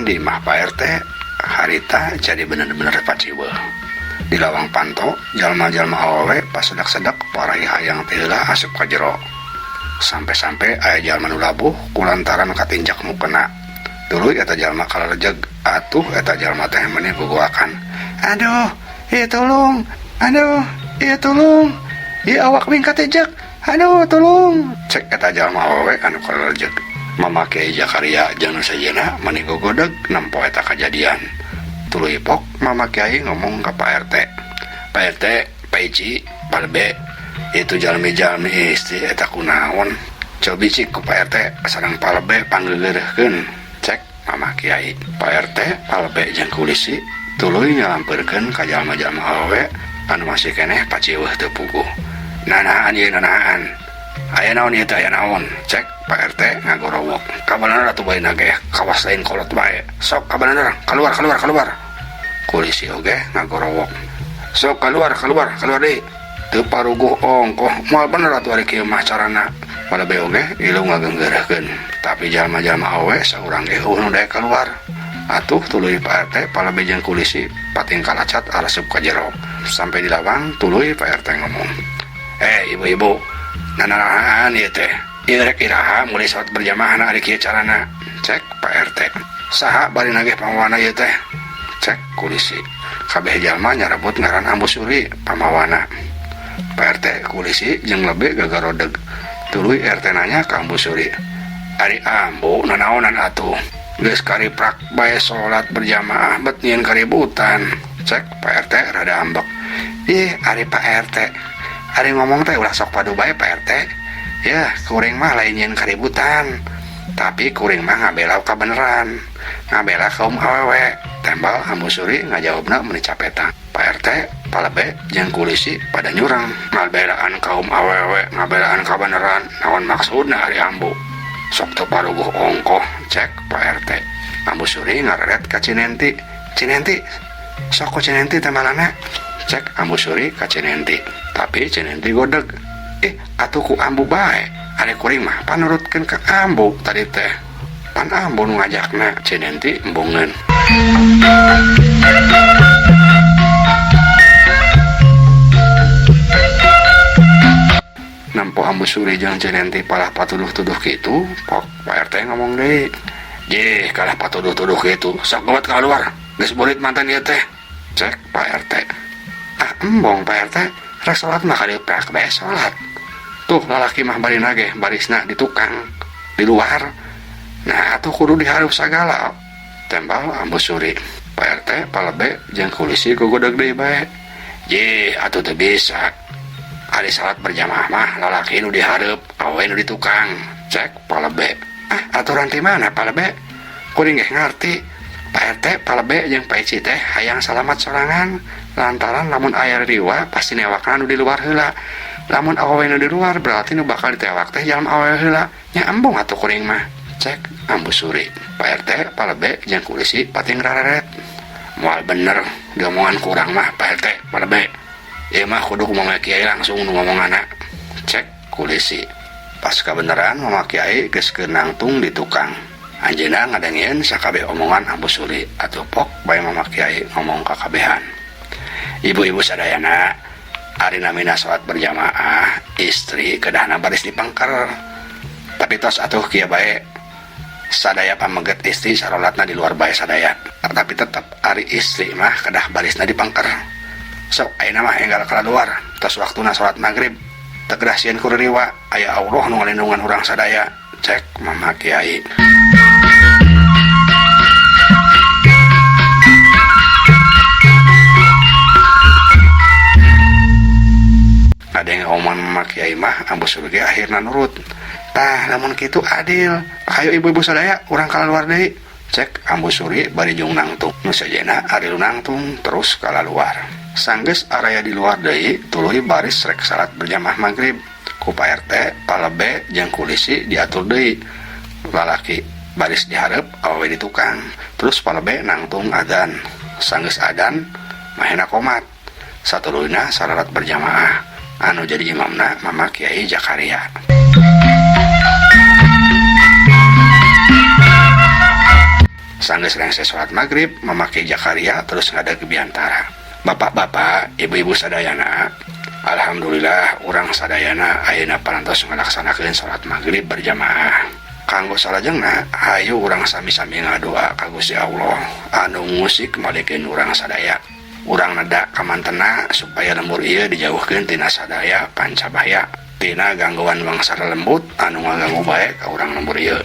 di mah Pak RT harita jadi bener-bener paciweuh. Di lawang panto jalma-jalma awewe pas sedak-sedak parai hayang teh heula asup ka jero. Sampai-sampai aya jalma nu labuh kulantaran katinjak mukena. Tuluy eta jalma kalerejeg atuh eta jalma teh meuni guguakan. Aduh, ieu tolong. Aduh, ieu tolong. Ieu awak ming katejek. Aduh, tolong. Cek eta jalma awewe anu kalerejeg. Mama Kiai Jakaria jeung sajeuna meuni gogodeg nampo eta kajadian. Tuluy pok Mama Kiai ngomong ke Pak RT. Pak RT, Pak Ici, Pak Lebe, itu jalmi-jalmi istri eta kunaon. Cobi cik ku Pak RT sareng Pak Lebe panggeureurkeun. Cek Mama Kiai. Pak RT, Pak Lebe jeung kulisi tuluy nyalampirkeun ka jalma-jalma awewe anu masih keneh paciweuh teu puguh. Nanahan ieu nanahan. Aya naon ieu teh aya naon? Cek Pak RT ngagorowok. Kabener atuh bae nage kawas lain kolot bae. Sok kabener keluar. Kulisi oge ngagorowok. Sok keluar deui. Teu paruguh ongkoh moal bener atuh ari kieu mah carana. Pada bae oge ilu ngageunggeurkeun. Tapi jalma-jalma awewe saurang ge nu daek keluar. Atuh tuluy Pak RT palabe jeung kulisi pating kalacat arasup ka jero. Sampai di lawang tuluy Pak RT ngomong. Ibu-ibu, nanahan ieu teh. Ieu rek iraha mulai salat berjamaah ari kieu carana. Cek Pak RT. Saha bari nagih pamawana ieu teh? Cek kulisi. Kabeh jalma nyarebut ngaran Ambu Suri pamawana. Pak RT kulisi jeung lebe gagarodeg. Tuluy RT nanya ka Ambu Suri. Ari Ambu nanaonan atuh? Geus kariprak bae salat berjamaah bet nyieun kaributan. Cek Pak RT rada ambek. Ih, ari Pak RT. Ari ngomong teh ulah sok padu bae Pak RT. Ya, kuring mah lain nyieun kaributan. Tapi kuring mah ngabela kabeneran. Ngabela kaum awewe. Tembal Ambu Suri ngajawabna meuni capeta. Pak RT, Pak Lebe jeung kulisi pada nyurang. Ngabelaan kaum awewe, ngabelaan kabeneran. Naon maksudna ari Ambu? Sok teu paruguh ongkoh. Cek Pak RT. Ambu Suri ngareret ka Cinenti. Cinenti, sok ku Cinenti tembalana. Cek Ambu Suri ka Cinenti. Tapi Cinenti godeg. Atuh ku Ambu bae. Ari kuring mah panurutkeun ka Ambu tadi teh. Pan Ambu nu ngajakna. Cinenti embungeun. Nampo Ambu Suri jeung Cinenti palah patuduh-tuduh kitu, pok Pak RT ngomong deui. Jih, kalah patuduh-tuduh kitu, sok gawat kaluar. Geus bulit mantan ieu teh. Cek Pak RT. Embong Pak RT, rek salat mah kadiprak bae salat. Tuh lalaki mah bari nage barisna di tukang di luar. Nah, atuh kudu dihareup sagala. Tembal Ambu Suri. Pak RT, Pak Lebe jeung kulisi gogodeg deui bae. Jih, atuh teu bisa. Ari salat berjamaah mah lalaki nu dihareup, awewe nu di tukang. Cek Pak Lebe. Aturan ti mana Pak Lebe? Kuring ge ngarti. Pak RT, Pak Lebe jeung Pak Ici teh hayang salamat sorangan. Lantaran lamun aya riwa pasti newakna nu di luar heula. Lamun awewe nu di luar berarti nu bakal ditewak teh jalma awewe heula. Nya embung atuh kuring mah. Cek Ambu Suri. Pak RT, Pak Lebe jeung kulisi pating rareret. Moal bener diomongan kurang mah Pak RT, Pak Lebe. Ieu mah kudu Mama Kiai langsung nu ngomongana. Cek kulisi. Pas kabeneran Mama Kiai geus keur nangtung di tukang. Anjeunna ngadengieun sakabeh omongan Ambu Suri atuh pok bae Mama Kiai ngomong ka kabehan. Ibu-ibu sadayana, ari namina salat berjamaah, istri kedahna baris dipangker. Tapi tos atuh kieu bae sadaya pameget istri sarolatna di luar bae sadaya. Tapi tetep ari istri mah kedah barisna dipangker. Sok ayeuna mah enggal kaluar tos waktuna salat magrib. Teu kedah sieun ku riwa, aya Allah nu ngalindungan urang sadaya. Cek Mama Kiai. Ada yang omongan Mama Kiai mah Ambu Suri akhirna nurut. Tah lamun kitu adil. Hayu ibu-ibu sadaya urang kaluar deui. Cek Ambu Suri bari jeung nangtung. Nu sajena ari nangtung terus kalaluar. Sanggeus araya di luar deui tuluy baris rek salat berjamaah magrib. Ku Pak RT, Pak Lebe jeung kulisi diatur deui. Lalaki baris dihareup awewe di tukang. Terus Pak Lebe nangtung adzan. Sanggeus adzan mahena qomat. Satuluyna salat berjamaah. Anu jadi imamna Mama Kiai Jakaria. Sanggeus rengse salat maghrib memakai Jakaria terus ngadeg biantara. Bapak-bapak, ibu-ibu sadayana, alhamdulillah urang sadayana ayeuna parantos ngalaksanakeun salat maghrib berjamaah. Kanggo salajengna hayu urang sami-sami ngadoa ka Gusti Allah anu ngusik malikeun urang sadaya. Urang neda ka mantena supaya lembur ieu dijauhkeun tina sadaya pancabaya, tina gangguan bangsa lembut anu ngaganggu bae ka urang lembur ieu.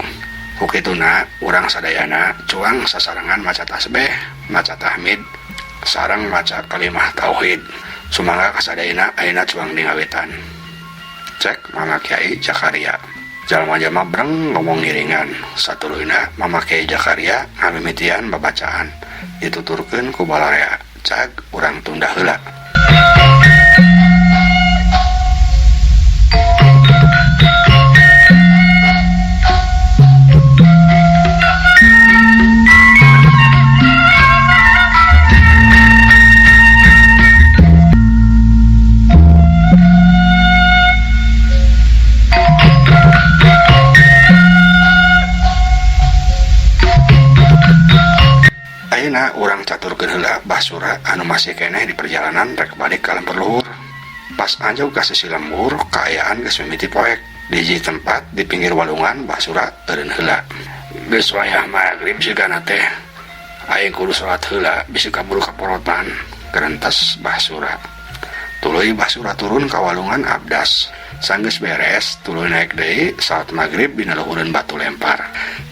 Hukituna urang sadayana cuang sasarangan maca tasbih, maca tahmid, sareng maca kalimah tauhid. Sumangga kasadayana ayeuna cuang dingawitan. Cek Mama Kiai Jakaria. Jalma-jalma breng ngomong ngiringan. Satuluyna Mama Kiai Jakaria ngamimitian babacaan. Dituturkeun ku balarea. Cag urang tunda heula. Ayeuna urang caturkeun heula basura anu masih keneh di perjalanan rek balik ka lembur luhur. Pas anjau ka sisi lembur, kaayaan geus mimiti poek. Di hiji tempat di pinggir walungan basura eureun heula. Geus wayah magrib sigana teh. Aing kudu salat heula bisi kaburu kaporotan kerentas basura. Tuluy basura turun ka walungan abdas. Sanggeus beres, tuluy naik deui salat magrib dina luhureun batu lempar.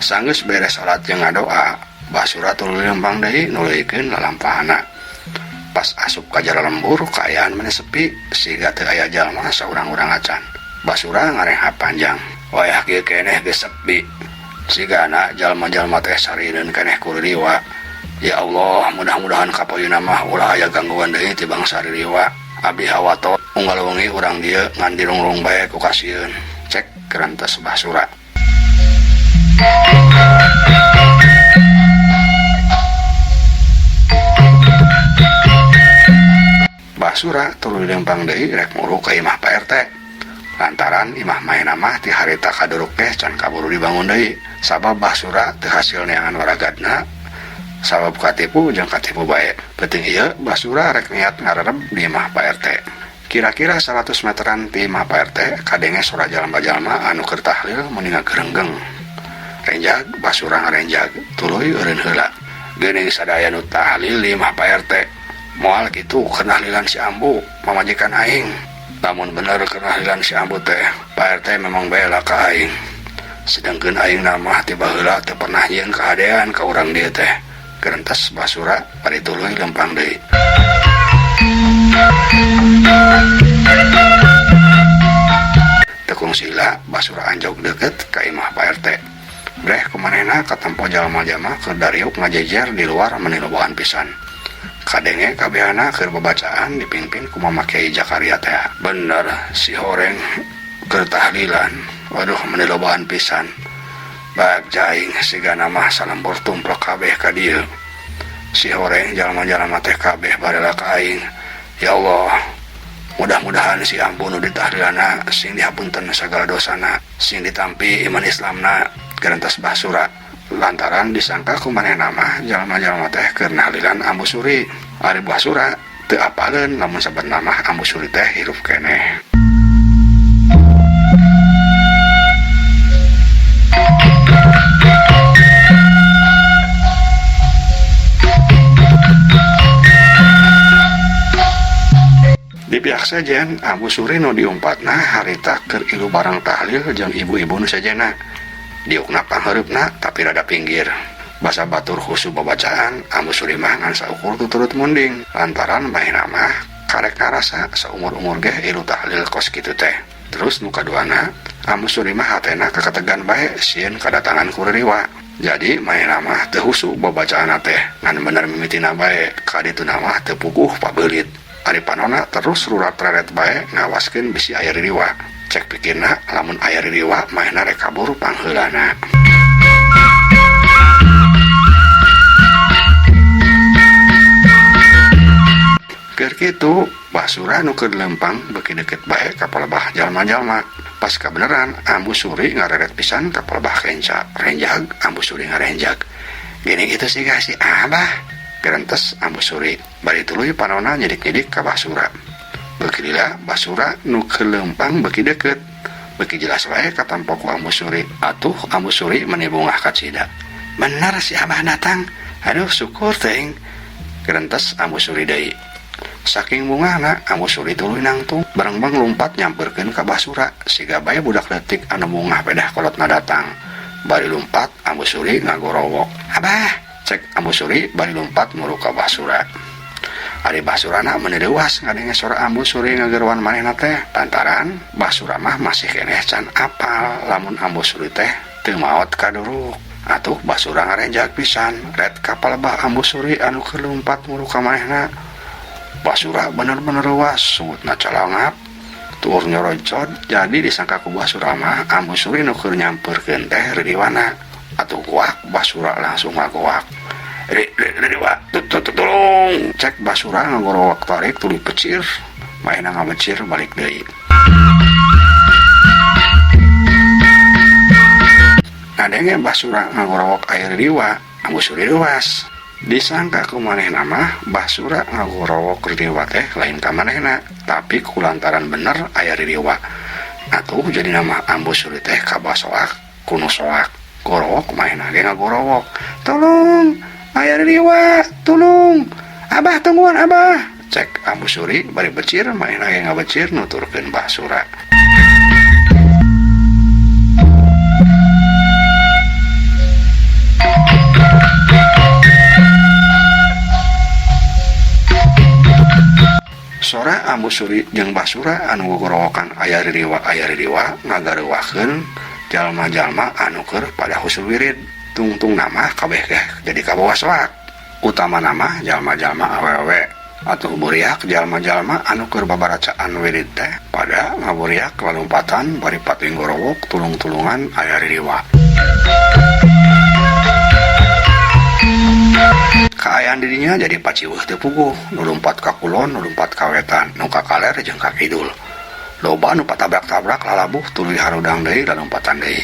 Sanggeus beres salat jeung ngadoa, basura tuluy lempang deui nuluykeun lalampahana. Pas asup ka jara lembur, kaayaan maneh sepi, siga teu aya jalma saurang-urang acan. Basura ngarehap panjang. Wayah kieu keneh geus sepi. Sigana jalma-jalma teh sarireun keneh ku ririwa. Ya Allah, mudah-mudahan kapoyuna mah ulah aya gangguan deui ti bangsa ririwa. Abdi hawato unggal wengi urang dieu ngan dirungrung bae ku kasieun. Cek kerantes basura. Basura tuluy lempang deui rek muru ka imah Pak RT. Lantaran imah maena mah ti harita kaduruk teh can kaburu dibangun deui. Sabab basura teu hasil neangan waragadna. Sabab katipu jeung katipu bae. Penting ieu basura rek niat ngarereb di imah Pak RT. Kira-kira 100 meteran ti imah Pak RT kadenge sora jalma-jalma anu keur tahlil meuningna gerenggeng. Renjag basura ngarenjag tuluy eureun heula. Geuning sadaya nu tahlil di imah Pak RT. Moal gitu kenahlilan si Ambu mamajikan aing. Namun bener kenahlilan si Ambu teh Pak RT memang bela ka aing. Sedangkeun aing namah tiba heula teu pernah nyieun kahadean ka urang dieu teh. Gerentas basura bari tuluy lempang deui. Tekung sila basura anjog deukeut ka imah Pak RT. Breh kumanehna katempo jalma-jalma keur dariuk ngajejer di luar menilobohan pisan. Kadenge kabehana keur babacaan dipimpin ku Mama Kiai Jakaria teh. Bener si horeng keur tahlilan. Waduh menilobohan pisan. Baik jaing sigana mah salembur tumplek kabeh ka dieu. Si horeng jalma-jalma teh kabeh barela ka aing. Ya Allah, mudah-mudahan si Ambu nu ditahlilana sing dihapunten sagala dosana, sing ditampi iman Islamna gerentas basura. Lantaran disangka kumanehna mah jalma-jalma teh keur nahlilan Ambu Suri. Ari basura teu apaleun lamun sabenerna mah Ambu Suri teh hirup keneh. Di pihak sajen Ambu Suri nu diumpatna harita keur ilu barang tahlil jeung ibu-ibu nu sajena. Diukna pangheureupna tapi rada pinggir. Basa batur khusu babacaan Ambu Suri mah ngan saukur tuturut munding. Lantaran maena mah karek ngarasa saumur-umur ge ilu tahlil kos kitu teh. Terus nu kaduana Ambu Suri mah hatena kaketegan bae sieun kadatangan ku ririwa. Jadi maena mah teu husu babacaanna teh ngan bener mimitina bae kadituna mah teu puguh pabeulit. Ari panona terus rurat reret bae ngawaskeun bisi aya ririwa. Cek pikirna lamun aya ririwa maena rek kabur pangheulana. Keur kitu basura nu keur lempang beuki deukeut bae ka palebah jalma-jalma. Pas kabeneran Ambu Suri ngareret pisan ka palebah kenca. Renjag Ambu Suri ngarenjag. Gini itu sih gak si Abah gerentes Ambu Suri bari tuluy panona nyedik-nyedik ka Basura. Beuki lila Basura nu kelempang beuki deket. Beuki jelas wae katampok ku Ambu Suri. Atuh Ambu Suri meuni bungah ka Cida. Bener si Abah datang. Aduh syukur teuing. Gerentes Ambu Suri deui. Saking bungahna Ambu Suri tuluy nangtung bareng-bareng lompat nyamperkeun ka Basura. Siga bae budak leutik anu bungah pedah kolotna datang. Bari lompat Ambu Suri ngagorowok. Abah cek Ambu Suri bari lompat muru ka Basura. Ari Basurana meuni leuwas ngadenge sora Ambu Suri ngageruan manehna teh lantaran Basura mah masih keneh can apal lamun Ambu Suri teh teu maot kaduruk. Atuh Basura ngarenjak pisan ret kapal bah Ambu Suri anu keur lompat muru ka manehna. Basura bener-bener leuwas sungutna calangap tur nyorojot jadi disangka ku Basura mah Ambu Suri nu keur nyamperkeun teh Ridiwana. Atuh kuak Basura langsung ngagoak. Ridiwa tolong cek Basura ngagorowak tarik tuluy pecir maena ngabecir balik deui. Nadenge Basura ngagorowok air Ridiwa Ambu Suri leuwas. Disangka ku manehna mah Basura ngagorowok Ridiwa teh lain ka manehna tapi kulantaran bener aya Ridiwa. Atuh jadi nama Ambu Suri teh kabasoak kuno soak. Gorowok manehna ge ngagorowok. Tolong aya Ridiwa, tolong. Abah tungguan Abah. Cek Ambu Suri bari becir manehna ge ngabecir nuturkeun Basura. Sora Ambu Suri jeung Basura anu gogorowokan aya Ridiwa ngagareuwakeun jalma-jalma anu keur pada husul wirid. Tungtung nama kabeh jadi kabawa soak. Utama nama jalma-jalma awewe atuh buriak jalma-jalma anu keur babaracaan wirid teh pada ngaburiak lalumpatan bari pating gorowok tulung-tulungan aya Ridiwa. Kaayaan dirinya jadi paciweuh teu puguh, nu lumpat ka kulon, nu lumpat ka wetan, nu ka kaler jeung ka kidul. Loba nu patabrak-tabrak lalabuh tuluy harudang deui lalumpatan deui.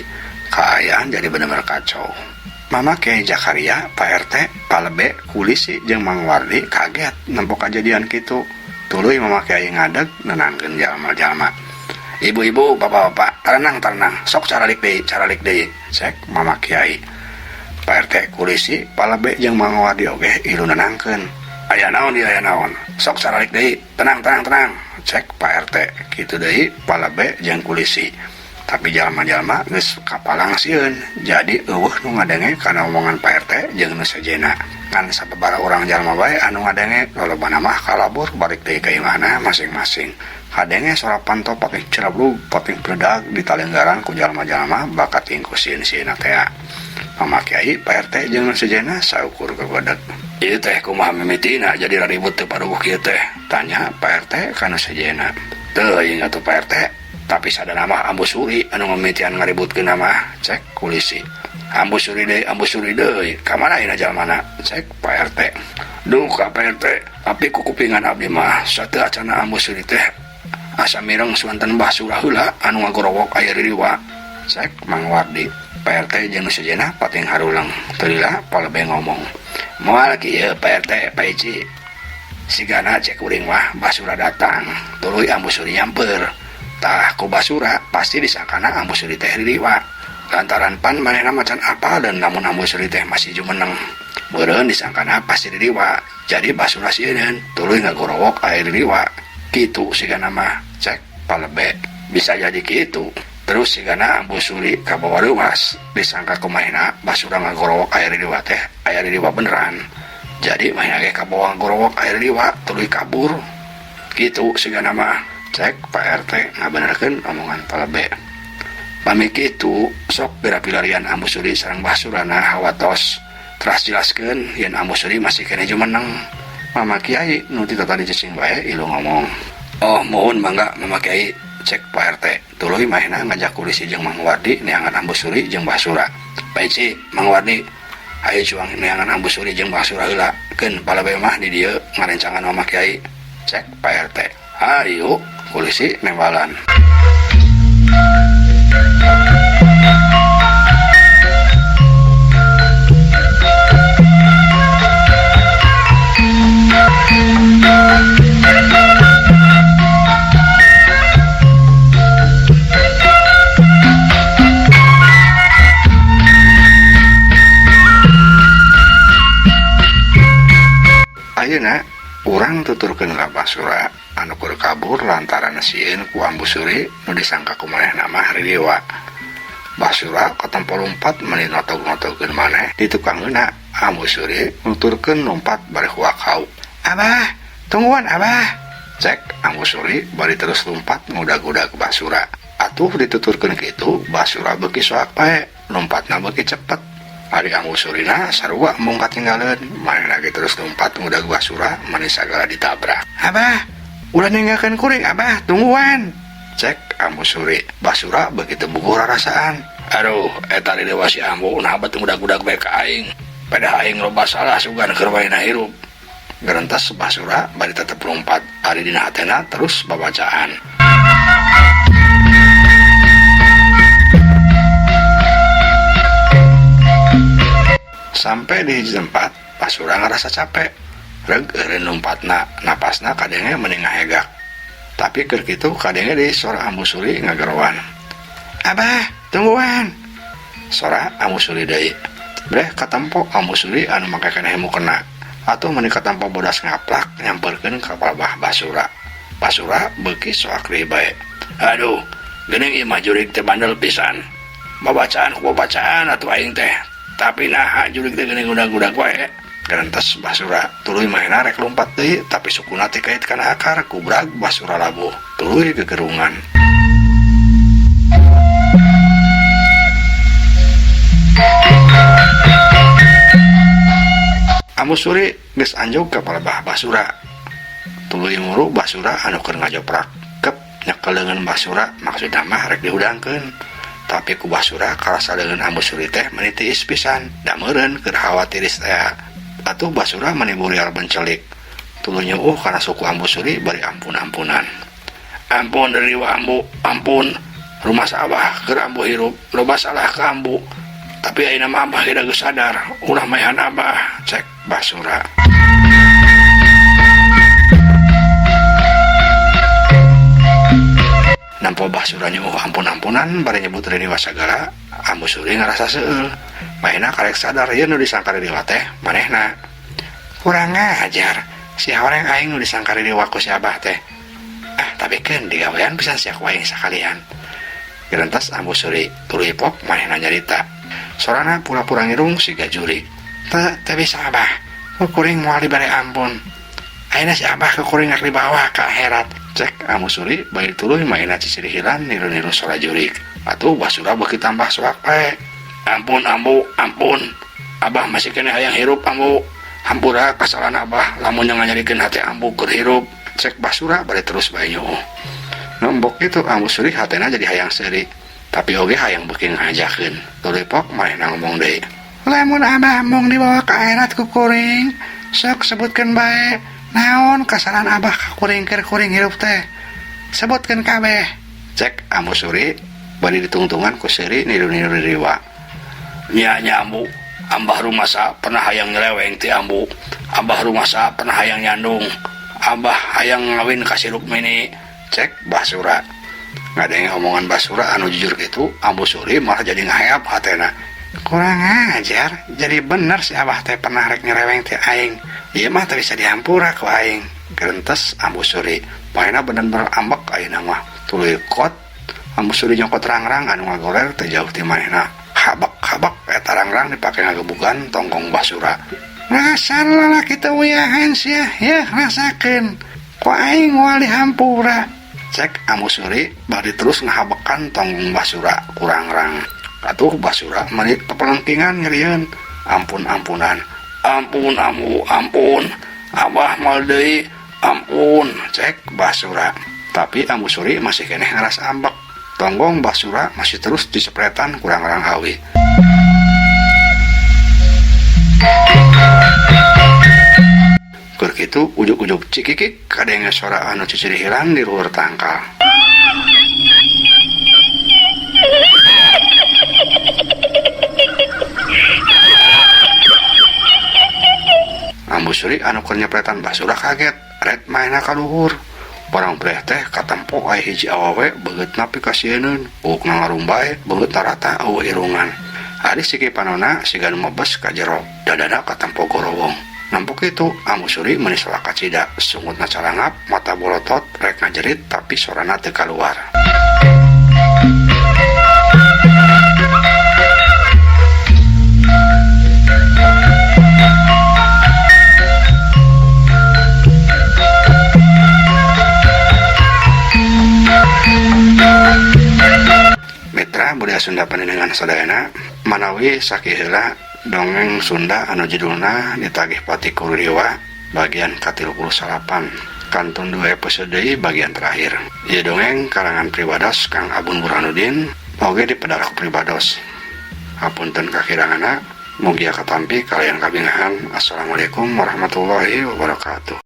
Kaayaan jadi bener-bener kacau. Mama Kiai Jakaria, Pak RT, Palebe, Kulisi jeung Mang Wardi kaget nempo kajadian kitu. Tuluy Mama Kiai ngadeg nenangkeun jalma-jalma. Ibu-ibu, bapak-bapak, tarenang, sok caralik deui, cek Mama Kiai. Pak RT Kulisi Palebe jeung Mang Wardi oge ilu nenangkeun. Aya naon ieu aya naon? Sok caralik deui, tenang. Cek Pak RT kitu deui Palebe jeung Kulisi. Tapi jalma-jalma geus kapalang sieun. Jadi eueuh nu ngadenge kana omongan Pak RT jeung nu sejenna. Kan sababaraha urang jalma bae anu ngadenge lolobana mah kalabur balik deui ka imahna masing-masing. Kadenge sora panto pating cerablug pating pledag ditalenggaran ku jalma-jalma bakat tingku sieun-sieunna teh. Mama Kiai, Pak RT jeung nu sejenna saukur kagodeg. Ieu teh kumaha mimitina jadi raribut teu paruh kieu teh? Tanya Pak RT kana sejenna. Teu ingat atuh Pak RT, tapi sadana mah Ambu Suri anu mamitian ngaributkeun nama, cek Kulisi. Ambu Suri deui, ka mana ayeuna jalmana? Cek Pak RT. Duh ka Pak RT, tapi ku kupingan abdi mah sateu acana Ambu Suri teh asa mireng suanten Basura heula anu ngagorowok aya Ridiwa. Cek Mang Wardi. Pak RT jeung nu sejenna pating harulang. Teu lila Palebe ngomong. Moal kieu Pak RT, Pak Ici. Sigana cek uring mah Basura datang, tuluy Ambu Suri nyamper. Tah ku Basura pasti disangkana Ambu Suri teh Ridiwa. Lantaran pan manehna macan apal dan namun Ambu Suri teh masih jumeneng. Meureun disangkana pasti Ridiwa. Jadi Basura sieun tuluy ngagorowok aya Ridiwa. Kitu sigana mah cek Palebe. Bisa jadi kitu. Terus sigana Ambu Suri kabawa leuwas disangka kumaha Basura ngagorowok aya Ridiwa teh aya Ridiwa beneran. Jadi manehna ge kabawa ngagorowok aya Ridiwa tuluy kabur. Kitu sigana mah cek Pak RT ngabenerkeun omongan Palebe. Pami kitu sok pilarian Ambu Suri sareng Basurana hawatos teras jelaskeun yen Ambu Suri masih keneh jumeneng. Mama Kiai nu ti tadi cicing bae ilu ngomong. Oh mohon mangga Mama Kiai, cek Pak RT. Tuluy manehna ngajak Kulisi jeung Mang Wardi neangan Ambu Suri jeung Basura. Pak Ici, Mang Wardi, hayu cuang neangan Ambu Suri jeung Basura heula. Keun Palebe mah di dieu ngarencangan Mama Kiai. Cek Pak RT. Hayu Kulisi nembalan. ayeuna urang tuturkeun ka Basura anu keur kabur lantaran sieun ku Ambu Suri nu disangka ku manehna mah ridewa. Basura katempo lompat meuni notog-notogkeun maneh di tukangeuna. Ambu Suri nuturkeun lompat bari huakau. "Abah, tungguan Abah," cek Ambu Suri bari terus lompat ngudag-udag Basura. Atuh dituturkeun kitu Basura beuki soak pae, lompatna beuki cepet. Ari Ambu Surina sarua mung katinggaleun, manehna ge terus lompat ngudag Basura mani sagala ditabrak. "Abah, ulah ninggalkeun kuring Abah, tungguan," cek Ambu Suri. Basura begitu buguh rarasaan. "Aduh, eta dewa si Ambu nah bet ngudag-udag bae ka aing. Pada aing loba salah sugan keur baena hirup." Gerentas Basura bari tetep lompat, ari dina hatena terus babacaan. Sampai di hiji tempat, Basura ngerasa capek. Reg eureun lompatna, napasna kadenge mending ngahegak. Tapi keur kitu kadenge deui sora Ambu Suri ngagerowan. "Abah, tungguan," sora Ambu Suri deui. Breh katempo Ambu Suri anu make keneh mukena. Atuh meuni katempo bodas ngaplak nyamperkeun ka Babah Basura. Basura beuki soak deui bae. "Aduh, geuning ieu mah jurig teh bandel pisan. Babacaan ku babacaan atuh aing teh. Tapi nah jurig teh geuning udag-udag wae." Gerentas Basura tuluy mainna rek lompat deui tapi sukuna teh kait kana akar kubrag Basura labuh tuluy gegerungan. Ambu Suri geus anjog ka Babah Basura. Tuluy muru Basura anu keur ngajoprak kep nyekel leungeun Basura maksudna mah rek dihudangkeun. Tapi ku Basura karasa leungeun Ambu Suri teh meuni tiis pisan, da meureun keur khawatiris teh. Atuh Basura meuni burial bencelik. Tuluy nyeuuh kana suku Ambu Suri bari ampun-ampunan. "Ampun Riwa Ambu, ampun. Rumah Abah keur Ambu hirup, loba salah ka Ambu. Tapi ayeuna mah Abah geus sadar, ulah maehan Abah," cek Basura. Nampo Basura nyeuuh ampun-ampunan bari nyebut Ridewa sagala, Ambu Suri ngarasa seueul. Maena karek sadar ieu nu disangka Ridewa teh manehna. "Kurang ngajar, si horeng aing nu disangka Ridewa ku si Abah teh. Tapi keun digawean pisan sia ku aing sakalian." Gerentas Ambu Suri tuluy pok manehna nyarita. Sorana pura-pura ngirung siga jurig. Teu bisa Abah, kuring moal dibere ampun. Ayeuna si Abah kuring rek dibawa ka akhirat," cek Ambu Suri bari tuluy maena cicirihilan niru-niru sora jurig. Atuh Basura beuki tambah soak pae. "Ampun Ambu, ampun. Abah masih keneh hayang hirup Ambu. Hampura kasalahan Abah lamun nganyarikeun hate Ambu keur hirup," cek Basura bari terus bae nyeuuh. Nombok kitu Ambu Suri hatena jadi hayang seuri, tapi oge hayang beuki ngajakeun. Tuluy pok manehna ngomong deui. "Lamun Abah mung dibawa ka akhirat ku kuring, sok sebutkeun bae naon kasalahan Abah ka kuring keur kuring hirup teh. Sebutkeun kabeh," cek Ambu Suri bari ditungtungan ku seuri niru-niru Ridewa. "Nya Ambu, Abah rumasa pernah hayang nyeleweng ti Ambu. Abah rumasa pernah hayang nyandung. Abah hayang ngawin ka si Rukmini," cek Basura. Ngadenge omongan Basura anu jujur gitu, Ambu Suri malah jadi ngahayap hatena. "Kurang ajar, jadi bener si Abah teh pernah rek nyeleweng ti aing. Ieu mah teu bisa dihampura ku aing." Gerentas Ambu Suri maena bener-bener ambek ayeuna mah. Tuluy kot Ambu Suri nyokot rangrang anu ngagoler teu jauh ti manehna. Habak-habak eta rangrang dipake ngagebugan tongkong Basura. "Rasar lalaki teu wiyahan sia, yeuh rasakeun. Ku aing moal dihampura," cek Ambu Suri bari terus ngahabekan tongkong Basura ku rangrang. Atuh Basura meuni pepelengkingan nyerieun. "Ampun-ampunan. Ampun Ambu, ampun. Abah moal deui, ampun," cek Basura. Tapi Ambu Suri masih keneh ngarasa ambek. Tonggong Basura masih terus disepretan ku rangrang hawi. Keur kitu ujug-ujug cikikik kadenge sora anu cicirihilan di luar tangkal. Ambu Suri anu keur nyepretan Basura kaget, ret maena ka luhur. Barang breh teh katempo aya hiji awewe beungeut napi ka sieun, uk nangarum bae beungeut rata eueuh irungan. Ari siki panonna siga nu mebes ka jero, dadana katempo gorowong. Nampuk itu Amusuri meuni salah kacida, sungutna calangap, mata bolotot, rek ngajerit tapi sorana teu kaluar. Mitra budaya Sunda panenengan sadayana manawi sakiheula dongeng Sunda anu judulna ditagih Pati Kuriwa bagian ke-38 kantun 2 episode bagian terakhir. Ieu dongeng karangan Pribados Kang Abun Burhanuddin oge dipedarak Pribados. Hapunten kakirangana mugia katampi kalian kabingahan. Assalamualaikum warahmatullahi wabarakatuh.